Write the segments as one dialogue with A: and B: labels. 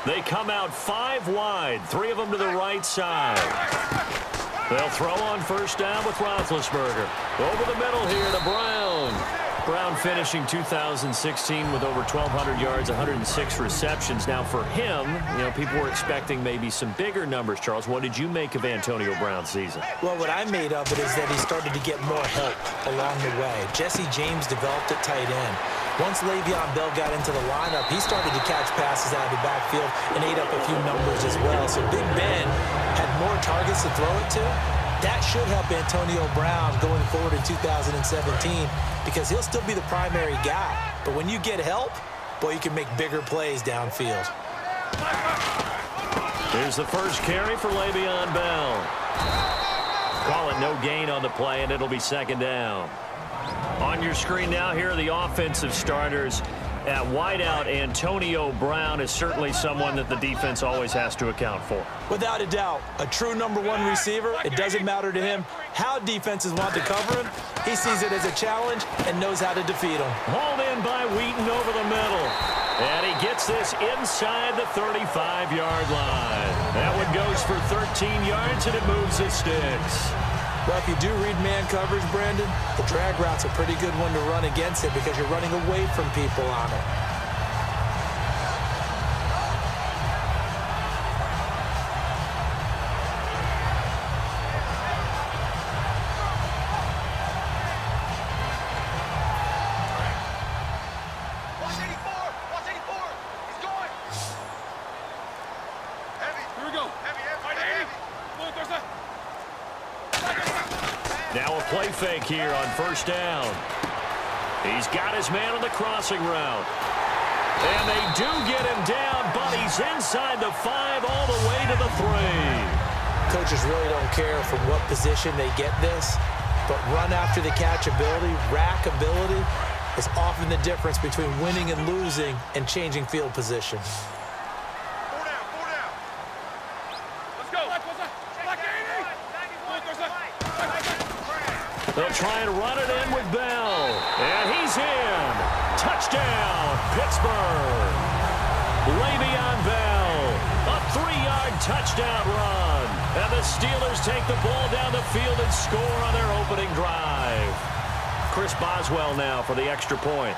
A: They come out 5 wide, 3 of them to the right side. They'll throw on first down with Roethlisberger. Over the middle here to Brown. Brown finishing 2016 with over 1,200 yards, 106 receptions. Now for him, people were expecting maybe some bigger numbers, Charles. What did you make of Antonio Brown's season?
B: Well, what I made of it is that he started to get more help along the way. Jesse James developed at tight end. Once Le'Veon Bell got into the lineup, he started to catch passes out of the backfield and ate up a few numbers as well. So Big Ben had more targets to throw it to. That should help Antonio Brown going forward in 2017 because he'll still be the primary guy. But when you get help, boy, you can make bigger plays downfield.
A: Here's the first carry for Le'Veon Bell. Call it no gain on the play, and it'll be second down. On your screen now, here are the offensive starters. At wideout, Antonio Brown is certainly someone that the defense always has to account for.
B: Without a doubt, a true number 1 receiver. It doesn't matter to him how defenses want to cover him. He sees it as a challenge and knows how to defeat him.
A: Hauled in by Wheaton over the middle. And he gets this inside the 35-yard line. That one goes for 13 yards, and it moves the sticks.
B: Well, if you do read man coverage, Brandon, the drag route's a pretty good one to run against it because you're running away from people on it.
A: Now a play fake here on first down. He's got his man on the crossing route. And they do get him down, but he's inside the 5 all the way to the 3.
B: Coaches really don't care from what position they get this, but run after the catch ability, rack ability, is often the difference between winning and losing and changing field position.
A: They'll try and run it in with Bell. And he's in. Touchdown, Pittsburgh. Le'Veon Bell, a 3-yard touchdown run. And the Steelers take the ball down the field and score on their opening drive. Chris Boswell now for the extra point.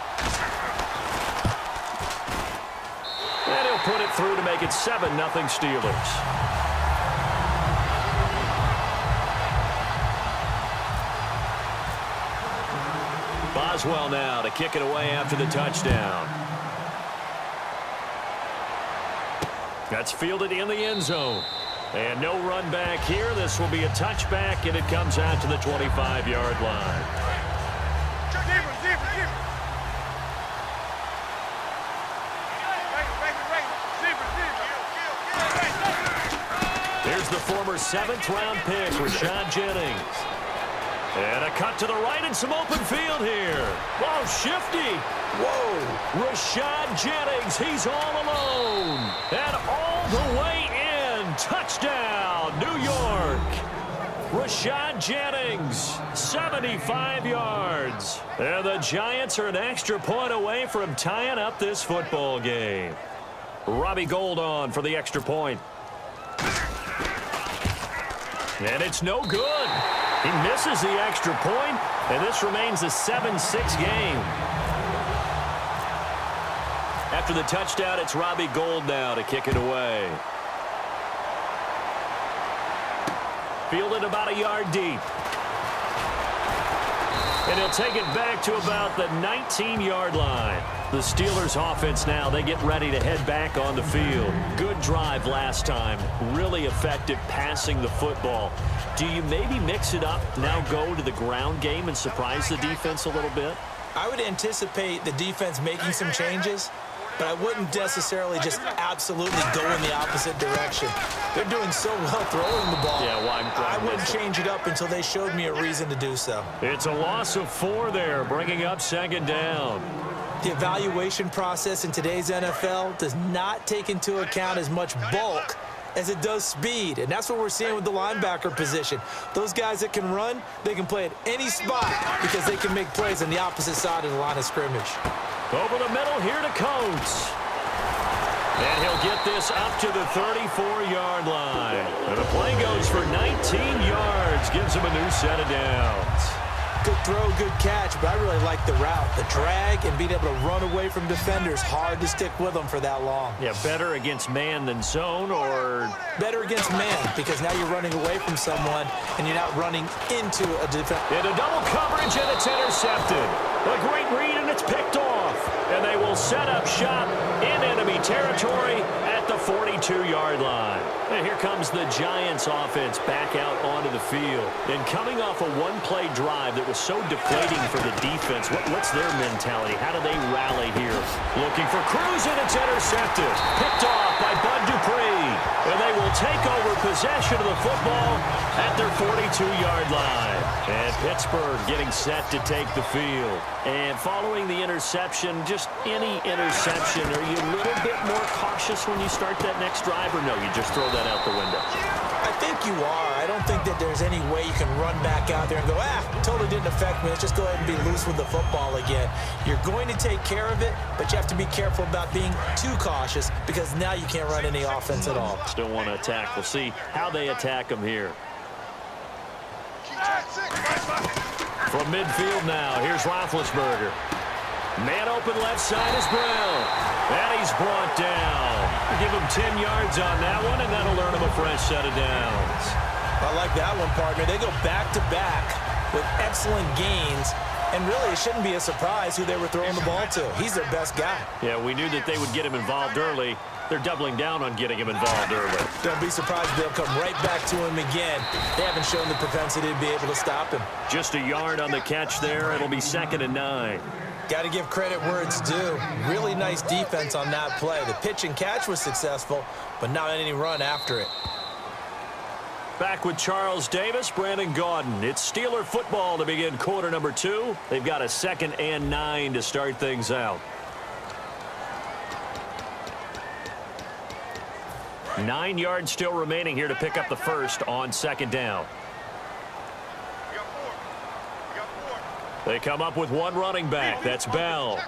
A: And he'll put it through to make it 7-0 Steelers. Boswell now to kick it away after the touchdown. That's fielded in the end zone. And no run back here. This will be a touchback, and it comes out to the 25-yard line. Here's the former 7th-round pick, Rashad Jennings. And a cut to the right and some open field here. Oh, shifty.
B: Whoa.
A: Rashad Jennings, he's all alone. And all the way in. Touchdown, New York. Rashad Jennings, 75 yards. And the Giants are an extra point away from tying up this football game. Robbie Gould on for the extra point. And it's no good. He misses the extra point, and this remains a 7-6 game. After the touchdown, it's Robbie Gould now to kick it away. Fielded about a yard deep. And he'll take it back to about the 19-yard line. The Steelers offense now, they get ready to head back on the field. Good drive last time. Really effective passing the football. Do you maybe mix it up, now go to the ground game and surprise the defense a little bit?
B: I would anticipate the defense making some changes, but I wouldn't necessarily just absolutely go in the opposite direction. They're doing so well throwing the ball.
A: Yeah, well,
B: I wouldn't change it up until they showed me a reason to do so.
A: It's a loss of 4 there, bringing up second down.
B: The evaluation process in today's NFL does not take into account as much bulk as it does speed, and that's what we're seeing with the linebacker position. Those guys that can run, they can play at any spot because they can make plays on the opposite side of the line of scrimmage.
A: Over the middle here to Coates. And he'll get this up to the 34-yard line. And the play goes for 19 yards. Gives him a new set of downs.
B: Good throw, good catch, but I really like the route. The drag and being able to run away from defenders. Hard to stick with them for that long.
A: Yeah, better against man than zone, or
B: better against man, because now you're running away from someone and you're not running into a defense.
A: Into double coverage, and it's intercepted. A great read, and it's picked off. And they will set up shop in enemy territory at the 42-yard line. And here comes the Giants offense back out onto the field. And coming off a one-play drive that was so deflating for the defense, what's their mentality? How do they rally here? Looking for Cruz, and it's intercepted. Picked off by Bud Dupree. And they will take over possession of the football at their 42-yard line. And Pittsburgh getting set to take the field. And following the interception, just any interception, are you a little bit more cautious when you start that next drive, or no, you just throw that out the window?
B: I think you are. I don't think that there's any way you can run back out there and go, totally didn't affect me. Let's just go ahead and be loose with the football again. You're going to take care of it, but you have to be careful about being too cautious, because now you can't run any offense at all.
A: Still want to attack. We'll see how they attack them here. From midfield now, here's Roethlisberger. Man open left side is Brown. And he's brought down. Give him 10 yards on that one, and that'll earn him a fresh set of downs.
B: I like that one, partner. They go back-to-back with excellent gains, and really it shouldn't be a surprise who they were throwing the ball to. He's their best guy.
A: Yeah, we knew that they would get him involved early. They're doubling down on getting him involved early.
B: Don't be surprised if they'll come right back to him again. They haven't shown the propensity to be able to stop him.
A: Just a yard on the catch there. It'll be 2nd and 9.
B: Got to give credit where it's due. Really nice defense on that play. The pitch and catch was successful, but not any run after it.
A: Back with Charles Davis, Brandon Gaudin. It's Steeler football to begin quarter number 2. They've got a 2nd and 9 to start things out. 9 yards still remaining here to pick up the first on 2nd down. They come up with one running back. That's Bell.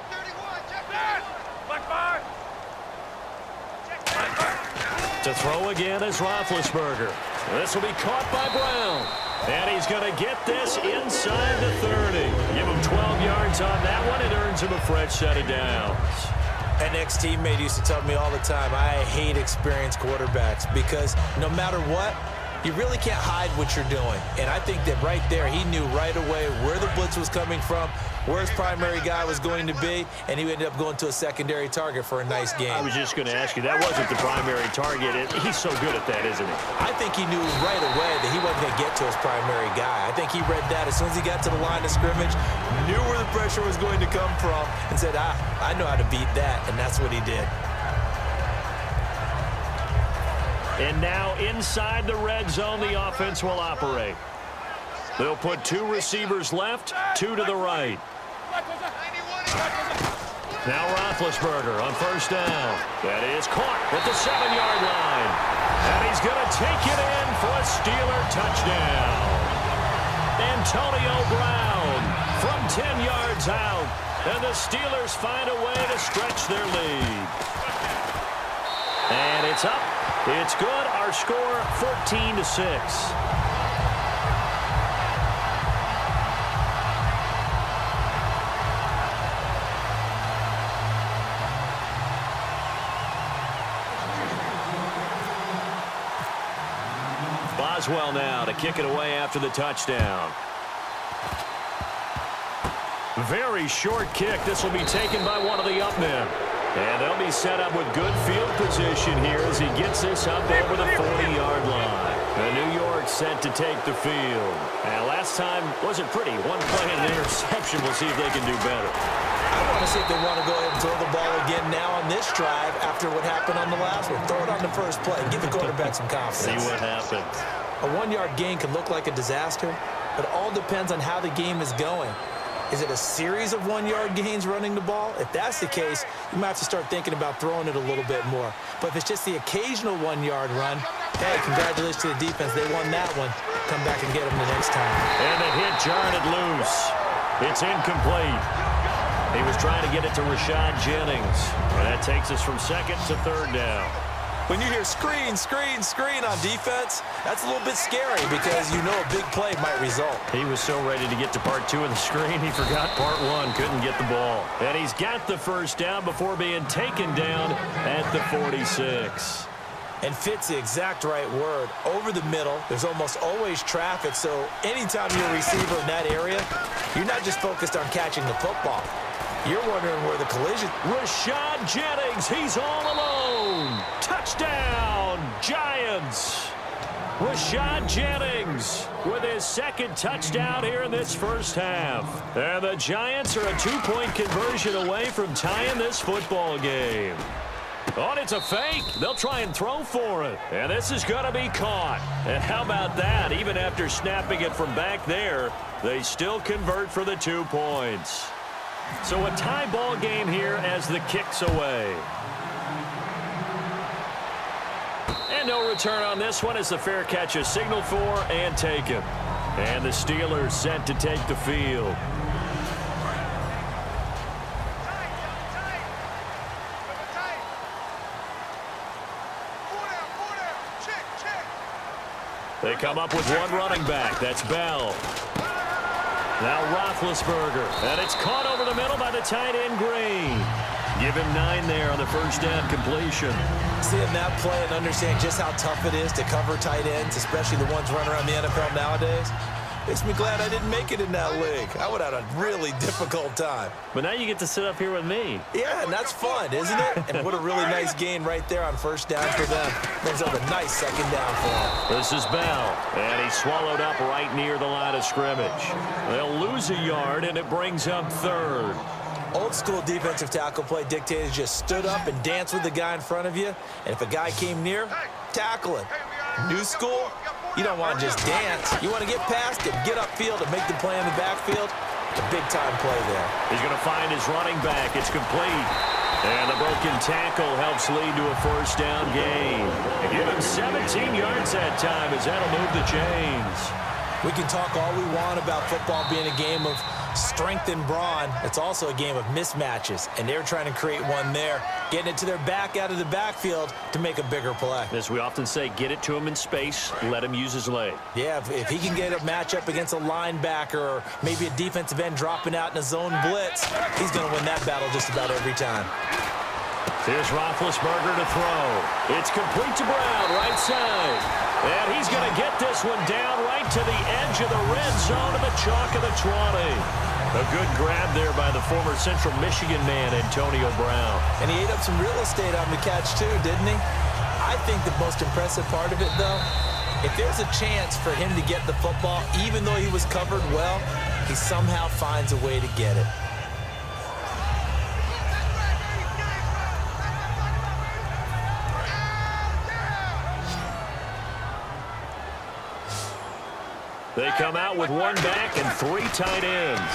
A: To throw again is Roethlisberger. This will be caught by Brown. And he's going to get this inside the 30. Give him 12 yards on that one. It earns him a fresh set of downs.
B: An ex-teammate used to tell me all the time, I hate experienced quarterbacks, because no matter what, you really can't hide what you're doing. And I think that right there, he knew right away where the blitz was coming from, where his primary guy was going to be, and he ended up going to a secondary target for a nice game.
A: I was just going to ask you, that wasn't the primary target. He's so good at that, isn't he?
B: I think he knew right away that he wasn't going to get to his primary guy. I think he read that as soon as he got to the line of scrimmage, knew where the pressure was going to come from, and said, I know how to beat that, and that's what he did.
A: And now inside the red zone, the offense will operate. They'll put 2 receivers left, 2 to the right. Now Roethlisberger on first down. That is caught at the 7-yard line. And he's going to take it in for a Steeler touchdown. Antonio Brown from 10 yards out. And the Steelers find a way to stretch their lead. And it's up. It's good. Our score, 14-6. Boswell now to kick it away after the touchdown. Very short kick. This will be taken by one of the up men. And they'll be set up with good field position here as he gets this up over the 40-yard line. The New York set to take the field. And last time wasn't pretty. One play and an interception. We'll see if they can do better.
B: I want to see if they want to go ahead and throw the ball again now on this drive after what happened on the last one. Throw it on the first play. Give the quarterback some confidence.
A: See what happens.
B: A 1-yard gain can look like a disaster, but it all depends on how the game is going. Is it a series of 1-yard gains running the ball? If that's the case, you might have to start thinking about throwing it a little bit more. But if it's just the occasional 1-yard run, hey, congratulations to the defense. They won that one. Come back and get them the next time.
A: And the hit jarred it loose. It's incomplete. He was trying to get it to Rashad Jennings. And that takes us from second to third down.
B: When you hear screen, screen, screen on defense, that's a little bit scary because you know a big play might result.
A: He was so ready to get to part 2 of the screen, he forgot part 1, couldn't get the ball. And he's got the first down before being taken down at the 46.
B: And fits the exact right word. Over the middle, there's almost always traffic, so anytime you're a receiver in that area, you're not just focused on catching the football. You're wondering where the collision...
A: Rashad Jennings, he's all alone. Touchdown, Giants. Rashad Jennings with his second touchdown here in this first half. And the Giants are a 2-point conversion away from tying this football game. Oh, and it's a fake. They'll try and throw for it. And this is going to be caught. And how about that? Even after snapping it from back there, they still convert for the 2 points. So a tie ball game here as the kick's away. And no return on this one as the fair catch is signaled for and taken. And the Steelers set to take the field. They come up with one running back. That's Bell. Now Roethlisberger. And it's caught over the middle by the tight end Green. Give him 9 there on the first down completion.
B: Seeing that play and understanding just how tough it is to cover tight ends, especially the ones running around the NFL nowadays, makes me glad I didn't make it in that league. I would have had a really difficult time.
A: But now you get to sit up here with me.
B: Yeah, and that's fun, isn't it? And what a really nice gain right there on first down for them. Brings up a nice second down for them.
A: This is Bell, and he's swallowed up right near the line of scrimmage. They'll lose a yard, and it brings up third.
B: Old school defensive tackle play dictated just stood up and danced with the guy in front of you, and if a guy came near, tackle him. New school, you don't want to just dance. You want to get past him, get upfield, and make the play in the backfield. A big-time play there.
A: He's going to find his running back. It's complete. And the broken tackle helps lead to a first down gain. Give him 17 yards that time as that'll move the chains.
B: We can talk all we want about football being a game of strength and brawn. It's also a game of mismatches, and they're trying to create one there, getting it to their back out of the backfield to make a bigger play.
A: As we often say, get it to him in space, let him use his leg.
B: Yeah, if he can get a matchup against a linebacker or maybe a defensive end dropping out in a zone blitz, he's going to win that battle just about every time.
A: Here's Roethlisberger to throw. It's complete to Brown, right side. And he's going to get this one down right to the edge of the red zone of the chalk of the 20. A good grab there by the former Central Michigan man, Antonio Brown.
B: And he ate up some real estate on the catch, too, didn't he? I think the most impressive part of it, though, if there's a chance for him to get the football, even though he was covered well, he somehow finds a way to get it.
A: They come out with one back and 3 tight ends.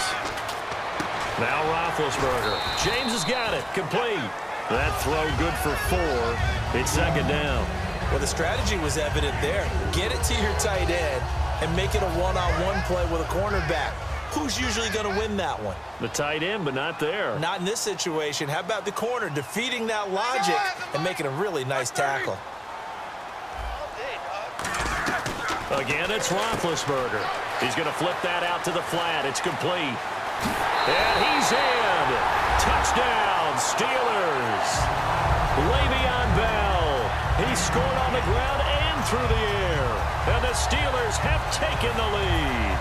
A: Now Roethlisberger. James has got it. Complete. That throw good for 4. It's second down.
B: Well, the strategy was evident there. Get it to your tight end and make it a one-on-one play with a cornerback. Who's usually going to win that one?
A: The tight end, but not there.
B: Not in this situation. How about the corner defeating that logic and making a really nice tackle?
A: Again, it's Roethlisberger. He's going to flip that out to the flat. It's complete. And he's in. Touchdown, Steelers. Le'Veon Bell. He scored on the ground and through the air. And the Steelers have taken the lead.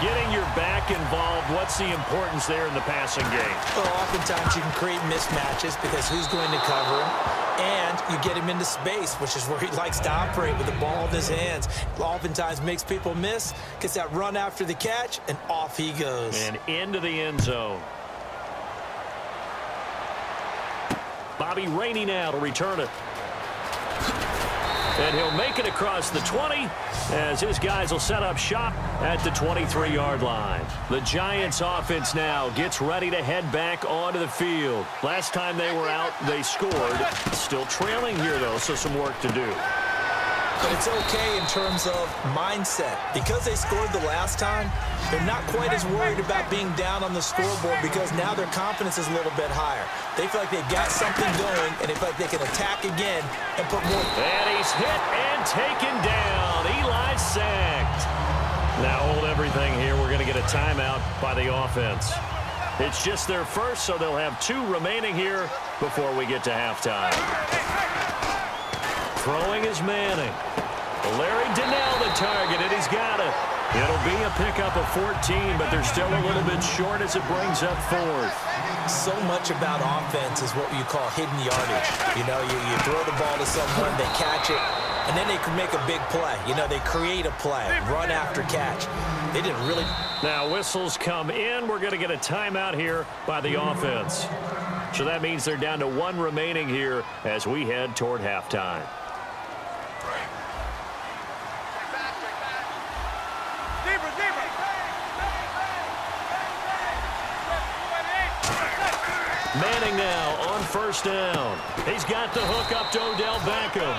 A: Getting your back involved, what's the importance there in the passing game?
B: Well, oftentimes you can create mismatches because who's going to cover him? And you get him into space, which is where he likes to operate with the ball in his hands. Oftentimes makes people miss, gets that run after the catch, and off he goes.
A: And into the end zone. Bobby Rainey now to return it. And he'll make it across the 20 as his guys will set up shop at the 23-yard line. The Giants offense now gets ready to head back onto the field. Last time they were out, they scored. Still trailing here, though, so some work to do.
B: But it's okay in terms of mindset. Because they scored the last time, they're not quite as worried about being down on the scoreboard because now their confidence is a little bit higher. They feel like they've got something going, and they feel like they can attack again and put more.
A: And he's hit and taken down. Eli sacked. Now hold everything here. We're going to get a timeout by the offense. It's just their first, so they'll have 2 remaining here before we get to halftime. Throwing is Manning. Larry Donnell the target, and he's got it. It'll be a pickup of 14, but they're still a little bit short as it brings up 4th.
B: So much about offense is what you call hidden yardage. You know, you throw the ball to someone, they catch it, and then they can make a big play. You know, they create a play, run after catch. They didn't really.
A: Now whistles come in. We're going to get a timeout here by the offense. So that means they're down to 1 remaining here as we head toward halftime. Manning now on first down. He's got the hook up to Odell Beckham.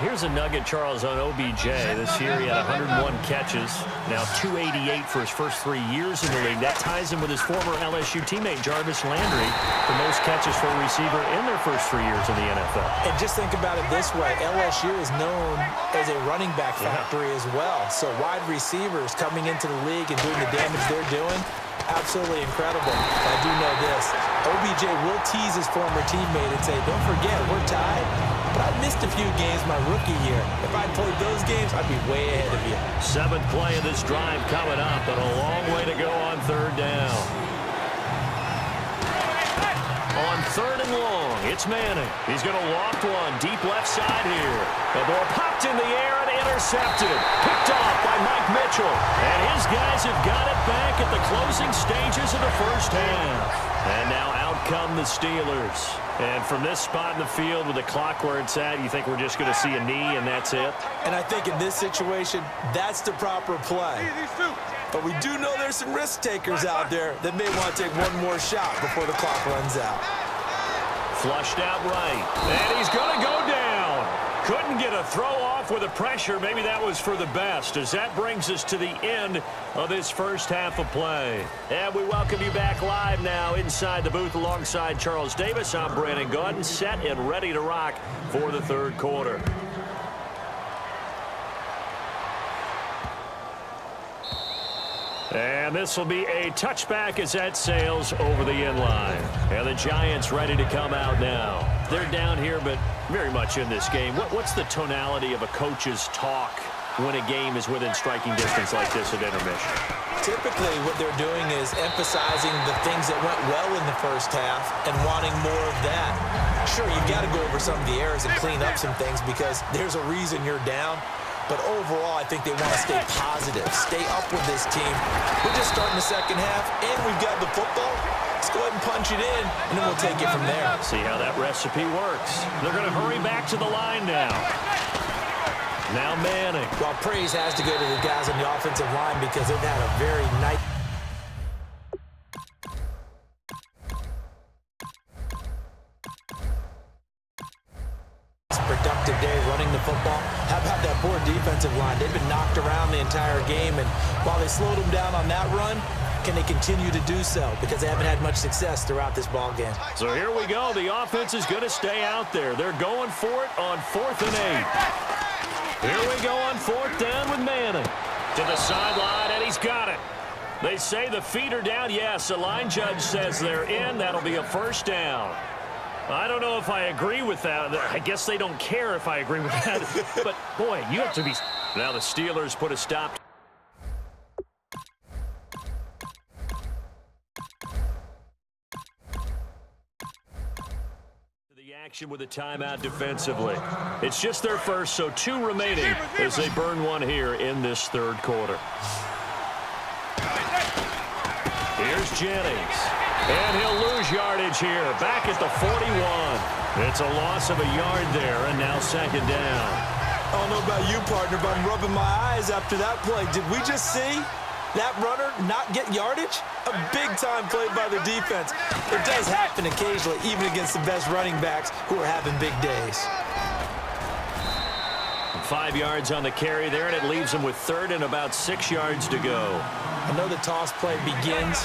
A: Here's a nugget, Charles, on OBJ. This year he had 101 catches, now 288 for his first 3 years in the league. That ties him with his former LSU teammate Jarvis Landry for most catches for a receiver in their first 3 years in the NFL.
B: And just think about it this way. LSU is known as a running back factory as well. So wide receivers coming into the league and doing the damage they're doing, absolutely incredible. I do know this. OBJ will tease his former teammate and say, don't forget, we're tied, but I missed a few games my rookie year. If I played those games, I'd be way ahead of you.
A: 7th play of this drive coming up, and a long way to go on 3rd down. On 3rd and long, it's Manning. He's going to loft one deep left side here. The ball popped in the air and intercepted. Picked off by Mike Mitchell. And his guys have got it back at the closing stages of the first half. And now out come the Steelers. And from this spot in the field with the clock where it's at, you think we're just going to see a knee and that's it?
B: And I think in this situation, that's the proper play. But we do know there's some risk takers out there that may want to take one more shot before the clock runs out.
A: Flushed out right. And he's going to go down. Couldn't get a throw off with the pressure. Maybe that was for the best, as that brings us to the end of this first half of play. And we welcome you back live now inside the booth alongside Charles Davis. I'm Brandon Gaudin, set and ready to rock for the 3rd quarter. And this will be a touchback as that sails over the end line. And the Giants ready to come out now. They're down here, but very much in this game. What's the tonality of a coach's talk when a game is within striking distance like this at intermission?
B: Typically, what they're doing is emphasizing the things that went well in the first half and wanting more of that. Sure, you've got to go over some of the errors and clean up some things because there's a reason you're down. But overall, I think they want to stay positive, stay up with this team. We're just starting the second half, and we've got the football. Let's go ahead and punch it in, and then we'll take it from there.
A: See how that recipe works. They're going to hurry back to the line now. Now Manning.
B: Well, praise has to go to the guys on the offensive line because they've had a very nice. Productive day running the football. How about that poor defensive line? They've been knocked around the entire game, and while they slowed them down on that run, can they continue to do so? Because they haven't had much success throughout this ball game.
A: So here we go. The offense is going to stay out there. They're going for it on 4th and 8. Here we go on 4th down with Manning. To the sideline, and he's got it. They say the feet are down. Yes, the line judge says they're in. That'll be a first down. I don't know if I agree with that. I guess they don't care if I agree with that. But, boy, you have to be... Now the Steelers put a stop. The action with a timeout defensively. It's just their first, so 2 remaining as they burn one here in this 3rd quarter. Here's Jennings. And he'll lose yardage here, back at the 41. It's a loss of a yard there, and now 2nd down.
B: I don't know about you, partner, but I'm rubbing my eyes after that play. Did we just see that runner not get yardage? A big-time play by the defense. It does happen occasionally, even against the best running backs who are having big days.
A: 5 yards on the carry there, and it leaves him with third and about 6 yards to go.
B: I know the toss play begins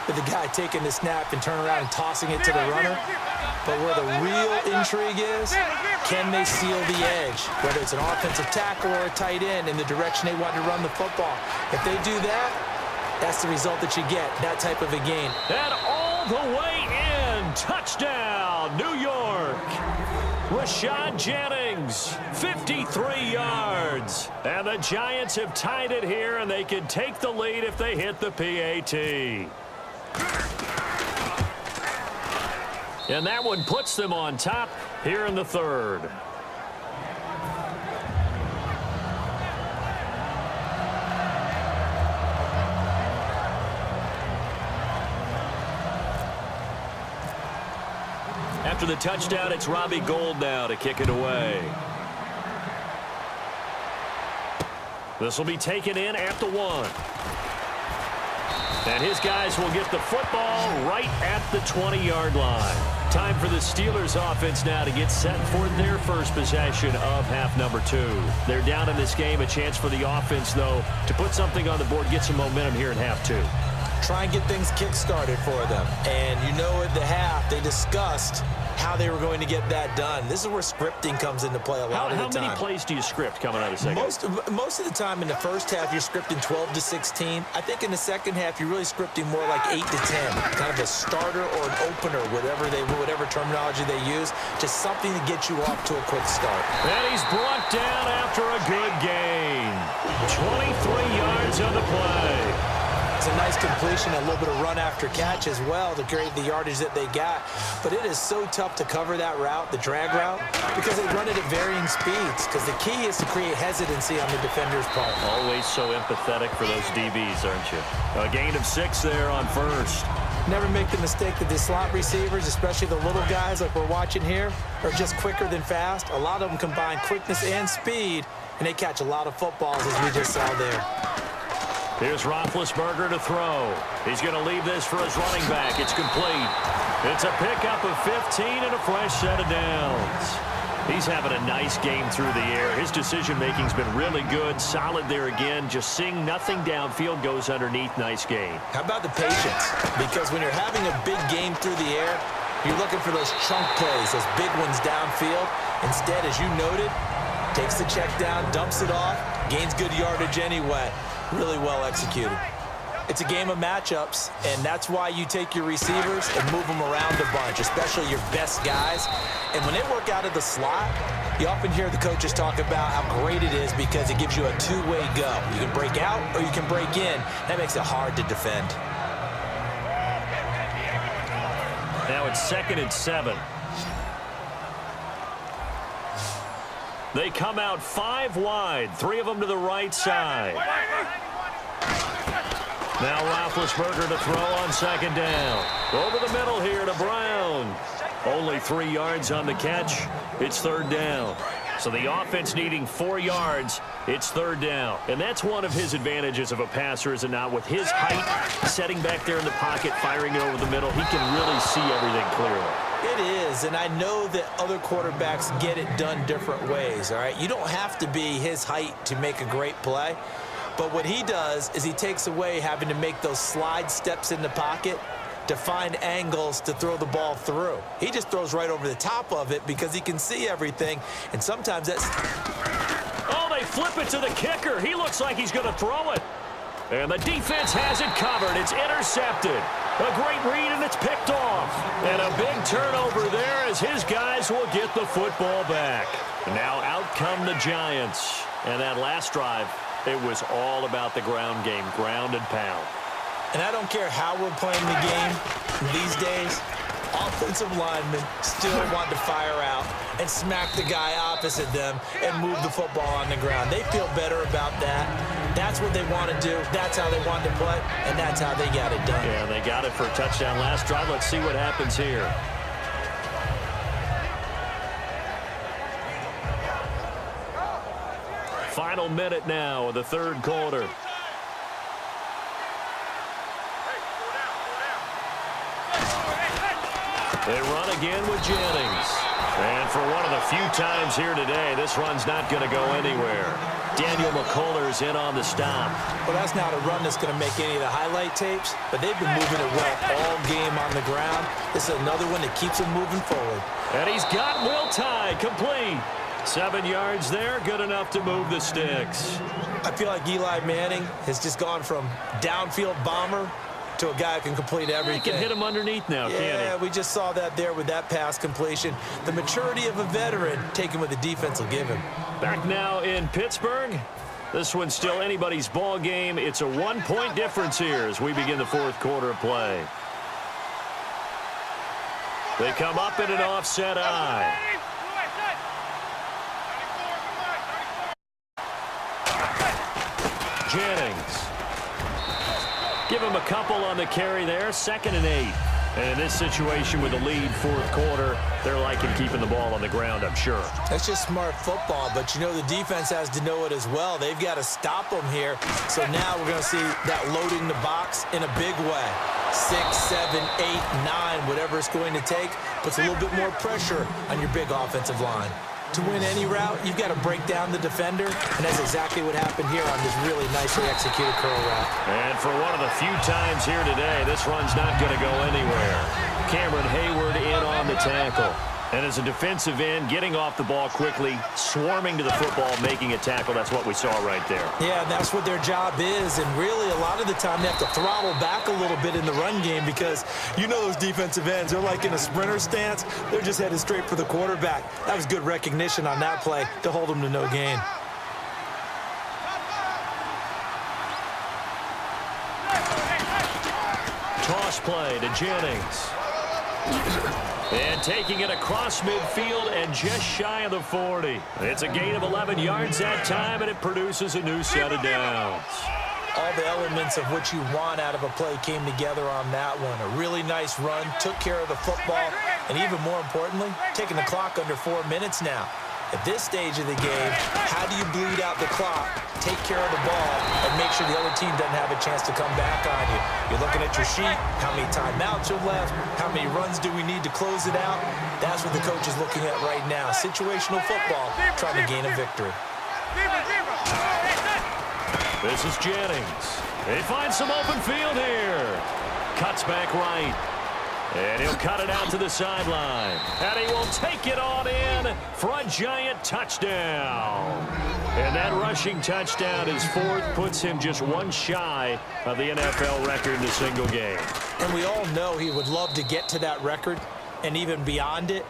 B: with the guy taking the snap and turning around and tossing it to the runner. But where the real intrigue is, can they seal the edge? Whether it's an offensive tackle or a tight end in the direction they want to run the football. If they do that, that's the result that you get, that type of a game.
A: And all the way in, touchdown, New York. Rashad Jennings, 53 yards. And the Giants have tied it here, and they can take the lead if they hit the PAT. And that one puts them on top here in the third. After the touchdown, it's Robbie Gould now to kick it away. This will be taken in at the 1. And his guys will get the football right at the 20-yard line. Time for the Steelers offense now to get set for their first possession of half number 2. They're down in this game. A chance for the offense, though, to put something on the board, get some momentum here in half 2.
B: Try and get things kick-started for them. And you know at the half, they discussed how they were going to get that done. This is where scripting comes into play a lot of the time.
A: How many plays do you script coming out of the second?
B: Most of the time in the first half, you're scripting 12 to 16. I think in the second half, you're really scripting more like 8 to 10. Kind of a starter or an opener, whatever terminology they use. Just something to get you off to a quick start.
A: And he's brought down after a good gain. 23 yards on the play.
B: It's a nice completion, a little bit of run after catch as well to create the yardage that they got. But it is so tough to cover that route, the drag route, because they run it at varying speeds. Because the key is to create hesitancy on the defender's part.
A: Always so empathetic for those DBs, aren't you? A gain of 6 there on first.
B: Never make the mistake that the slot receivers, especially the little guys like we're watching here, are just quicker than fast. A lot of them combine quickness and speed, and they catch a lot of footballs, as we just saw there.
A: Here's Roethlisberger to throw. He's going to leave this for his running back. It's complete. It's a pickup of 15 and a fresh set of downs. He's having a nice game through the air. His decision-making's been really good. Solid there again. Just seeing nothing downfield, goes underneath. Nice gain.
B: How about the patience? Because when you're having a big game through the air, you're looking for those chunk plays, those big ones downfield. Instead, as you noted, takes the check down, dumps it off, gains good yardage anyway. Really well executed. It's a game of matchups, and that's why you take your receivers and move them around a bunch, especially your best guys. And when they work out of the slot, you often hear the coaches talk about how great it is because it gives you a two-way go. You can break out or you can break in. That makes it hard to defend.
A: Now it's 2nd and 7. They come out 5 wide, 3 of them to the right side. Now Roethlisberger to throw on 2nd down. Over the middle here to Brown. Only 3 yards on the catch. It's 3rd down. So the offense needing 4 yards. It's 3rd down. And that's one of his advantages of a passer, is it not? With his height, setting back there in the pocket, firing it over the middle, he can really see everything clearly.
B: It is, and I know that other quarterbacks get it done different ways, all right? You don't have to be his height to make a great play, but what he does is he takes away having to make those slide steps in the pocket to find angles to throw the ball through. He just throws right over the top of it because he can see everything, and sometimes that's...
A: Oh, they flip it to the kicker. He looks like he's going to throw it. And the defense has it covered. It's intercepted. A great read, and it's picked off. And a big turnover there as his guys will get the football back. Now out come the Giants. And that last drive, it was all about the ground game, ground and pound.
B: And I don't care how we're playing the game these days, offensive linemen still want to fire out and smack the guy opposite them and move the football on the ground. They feel better about that. That's what they want to do. That's how they want to play, and that's how they got it done.
A: Yeah, they got it for a touchdown last drive. Let's see what happens here. Final minute now of the 3rd quarter. They run again with Jennings. And for one of the few times here today, this run's not going to go anywhere. Daniel McCullers in on the stop.
B: Well, that's not a run that's going to make any of the highlight tapes, but they've been moving it well all game on the ground. This is another one that keeps them moving forward.
A: And he's got Will Tye complete. 7 yards there, good enough to move the sticks.
B: I feel like Eli Manning has just gone from downfield bomber to a guy who can complete everything.
A: He can hit him underneath now, can't he?
B: Yeah, we just saw that there with that pass completion. The maturity of a veteran, taking what the defense will give him.
A: Back now in Pittsburgh. This one's still anybody's ball game. It's a 1-point difference here as we begin the fourth quarter of play. They come up in an offset eye. Jennings. Give him a couple on the carry there. 2nd and 8. And in this situation with the lead fourth quarter, they're liking keeping the ball on the ground, I'm sure.
B: That's just smart football, but you know the defense has to know it as well. They've got to stop them here. So now we're going to see that loading the box in a big way. 6, 7, 8, 9, whatever it's going to take, puts a little bit more pressure on your big offensive line. To win any route, you've got to break down the defender, and that's exactly what happened here on this really nicely executed curl route.
A: And for one of the few times here today, this run's not going to go anywhere. Cameron Hayward in on the tackle. And as a defensive end, getting off the ball quickly, swarming to the football, making a tackle, that's what we saw right there.
B: Yeah, and that's what their job is. And really, a lot of the time, they have to throttle back a little bit in the run game because you know those defensive ends, they're like in a sprinter stance. They're just headed straight for the quarterback. That was good recognition on that play to hold them to no gain.
A: Toss play to Jennings. And taking it across midfield and just shy of the 40. It's a gain of 11 yards that time, and it produces a new set of downs.
B: All the elements of what you want out of a play came together on that one. A really nice run, took care of the football, and even more importantly, taking the clock under 4 minutes now. At this stage of the game, how do you bleed out the clock, take care of the ball, and make sure the other team doesn't have a chance to come back on you? You're looking at your sheet, how many timeouts are left, how many runs do we need to close it out? That's what the coach is looking at right now. Situational football, trying to gain a victory.
A: This is Jennings. He finds some open field here. Cuts back right. And he'll cut it out to the sideline. And he will take it on in for a giant touchdown. And that rushing touchdown is 4th, puts him just one shy of the NFL record in a single game.
B: And we all know he would love to get to that record and even beyond it,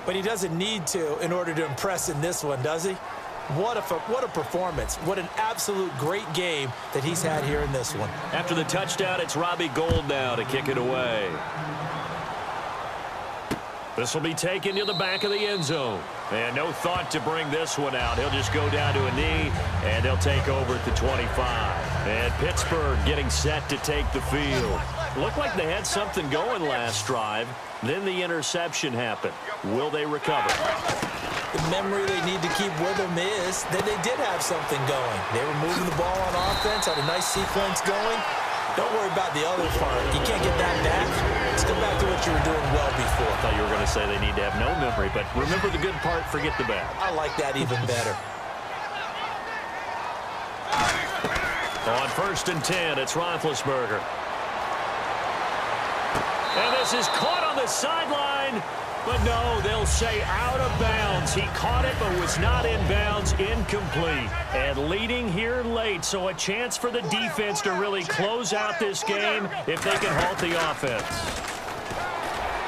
B: but he doesn't need to in order to impress in this one, does he? What a performance. What an absolute great game that he's had here in this one.
A: After the touchdown, it's Robbie Gould now to kick it away. This will be taken to the back of the end zone. And no thought to bring this one out. He'll just go down to a knee, and they'll take over at the 25. And Pittsburgh getting set to take the field. Looked like they had something going last drive. Then the interception happened. Will they recover?
B: The memory they need to keep with them is that they did have something going. They were moving the ball on offense, had a nice sequence going. Don't worry about the other part. You can't get that back. Let's go back to what you were doing well before.
A: I thought you were going to say they need to have no memory, but remember the good part, forget the bad.
B: I like that even better.
A: On 1st and 10, it's Roethlisberger. And this is caught on the sideline. But no, they'll say out of bounds. He caught it but was not in bounds, incomplete. And leading here late, so a chance for the defense to really close out this game if they can halt the offense.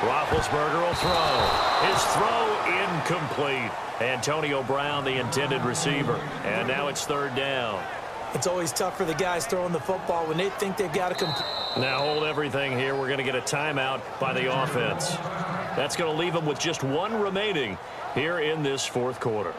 A: Roethlisberger will throw. His throw incomplete. Antonio Brown, the intended receiver. And now it's 3rd down.
B: It's always tough for the guys throwing the football when they think they've got to complete.
A: Now hold everything here. We're going to get a timeout by the offense. That's going to leave them with just one remaining here in this fourth quarter.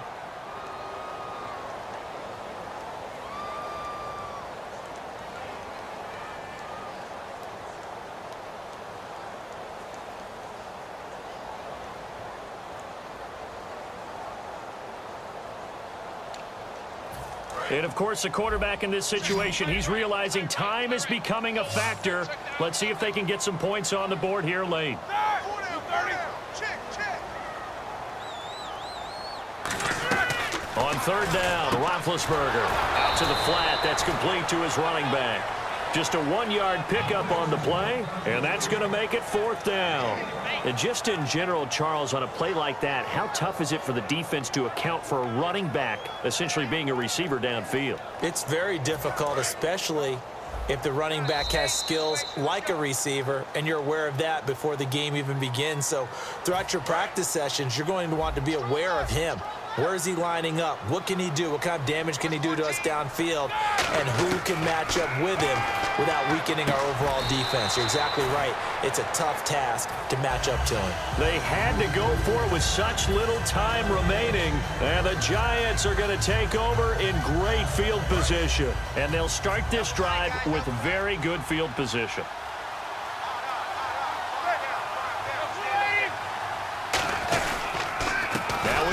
A: And, of course, the quarterback in this situation, he's realizing time is becoming a factor. Let's see if they can get some points on the board here late. On third down, Roethlisberger out to the flat. That's complete to his running back. Just a 1-yard pickup on the play, and that's going to make it fourth down. And just in general, Charles, on a play like that, how tough is it for the defense to account for a running back essentially being a receiver downfield?
B: It's very difficult, especially if the running back has skills like a receiver, and you're aware of that before the game even begins. So throughout your practice sessions, you're going to want to be aware of him. Where is he lining up? What can he do? What kind of damage can he do to us downfield? And who can match up with him without weakening our overall defense? You're exactly right. It's a tough task to match up to him.
A: They had to go for it with such little time remaining. And the Giants are going to take over in great field position. And they'll start this drive with very good field position.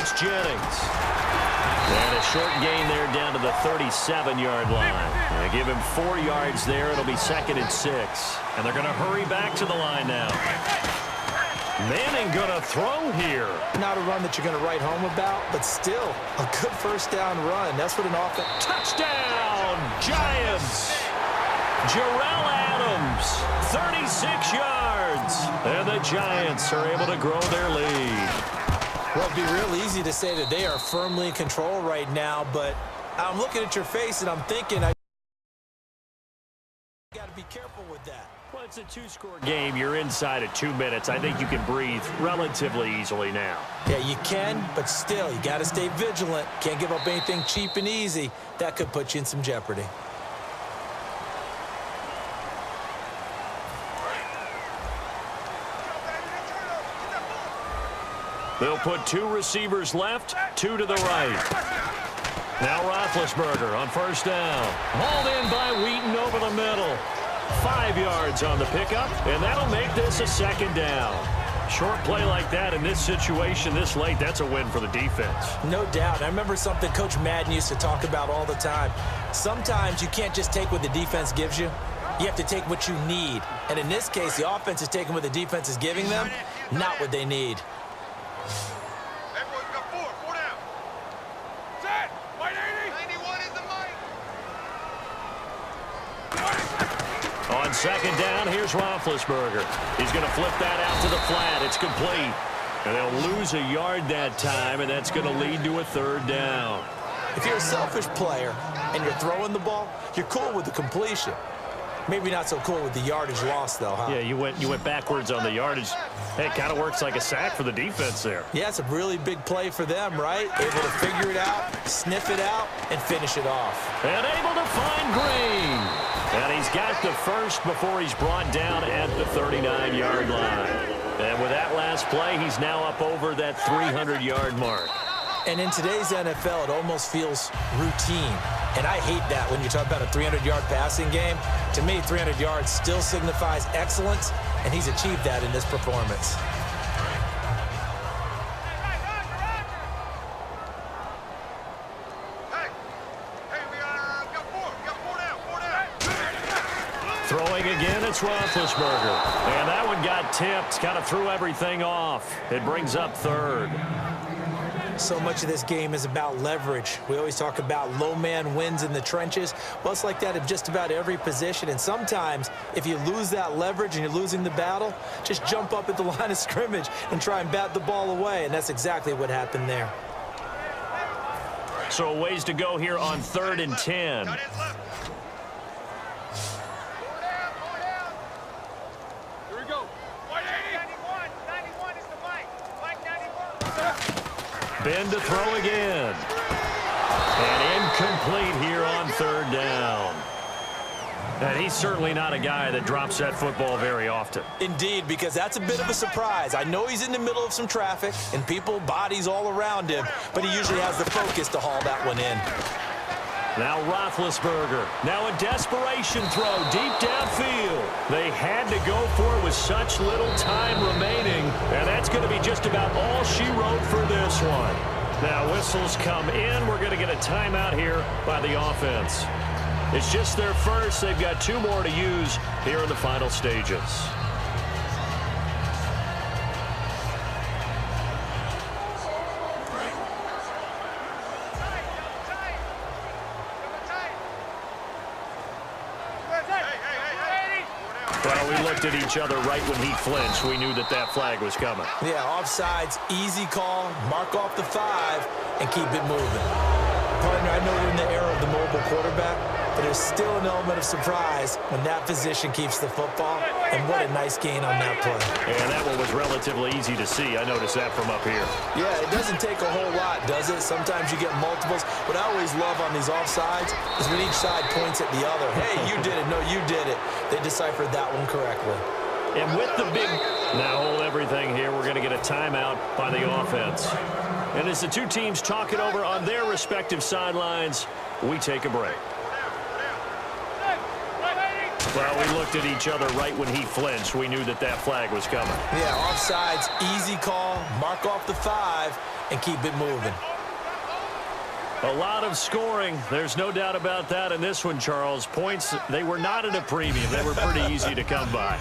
A: It's Jennings. And a short gain there down to the 37-yard line. They give him 4 yards there. It'll be 2nd and 6. And they're going to hurry back to the line now. Manning going to throw here.
B: Not a run that you're going to write home about, but still a good first down run. That's what an offense.
A: Touchdown, Giants. Jarrell Adams, 36 yards. And the Giants are able to grow their lead.
B: Well, it'd be real easy to say that they are firmly in control right now, but I'm looking at your face and I'm thinking I got to be careful with that.
A: Well, it's a 2-score game. You're inside of 2 minutes. I think you can breathe relatively easily now.
B: Yeah, you can, but still, you got to stay vigilant. Can't give up anything cheap and easy. That could put you in some jeopardy.
A: They'll put 2 receivers left, 2 to the right. Now Roethlisberger on first down. Hauled in by Wheaton over the middle. 5 yards on the pickup, and that'll make this a 2nd down. Short play like that in this situation this late, that's a win for the defense.
B: No doubt. I remember something Coach Madden used to talk about all the time. Sometimes you can't just take what the defense gives you. You have to take what you need. And in this case, the offense is taking what the defense is giving them, not what they need.
A: On 2nd down, here's Roethlisberger. He's going to flip that out to the flat. It's complete. And they'll lose a yard that time, and that's going to lead to a 3rd down.
B: If you're a selfish player and you're throwing the ball, you're cool with the completion. Maybe not so cool with the yardage loss, though, huh?
A: Yeah, you went backwards on the yardage. Hey, it kind of works like a sack for the defense there.
B: Yeah, it's a really big play for them, right? Able to figure it out, sniff it out, and finish it off.
A: And able to find Green. And he's got the first before he's brought down at the 39-yard line. And with that last play, he's now up over that 300-yard mark.
B: And in today's NFL, it almost feels routine. And I hate that when you talk about a 300-yard passing game. To me, 300 yards still signifies excellence, and he's achieved that in this performance.
A: Throwing again, it's Roethlisberger. And that one got tipped, kind of threw everything off. It brings up 3rd.
B: So much of this game is about leverage. We always talk about low man wins in the trenches. Well, it's like that in just about every position. And sometimes, if you lose that leverage and you're losing the battle, just jump up at the line of scrimmage and try and bat the ball away. And that's exactly what happened there.
A: So a ways to go here on 3rd and 10. Ben to throw again. And incomplete here on 3rd down. And he's certainly not a guy that drops that football very often.
B: Indeed, because that's a bit of a surprise. I know he's in the middle of some traffic and people, bodies all around him, but he usually has the focus to haul that one in.
A: Now Roethlisberger. Now a desperation throw deep downfield. They had to go for it with such little time remaining, and that's going to be just about all she wrote for this one. Now whistles come in. We're going to get a timeout here by the offense. It's just their first. They've got 2 more to use here in the final stages. Well, we looked at each other right when he flinched. We knew that that flag was coming.
B: Yeah, offsides, easy call, mark off the 5, and keep it moving. Partner, I know we're in the era of the mobile quarterback, but there's still an element of surprise when that position keeps the football, and what a nice gain on that play.
A: And that one was relatively easy to see. I noticed that from up here.
B: Yeah, it doesn't take a whole lot, does it? Sometimes you get multiples. What I always love on these offsides is when each side points at the other. Hey, you did it. No, you did it. They deciphered that one correctly.
A: And with the big... Now hold everything here. We're going to get a timeout by the offense. And as the two teams talk it over on their respective sidelines, we take a break. Well, we looked at each other right when he flinched. We knew that that flag was coming.
B: Yeah, offsides, easy call, mark off the 5, and keep it moving.
A: A lot of scoring. There's no doubt about that in this one, Charles. Points, they were not at a premium. They were pretty easy to come by.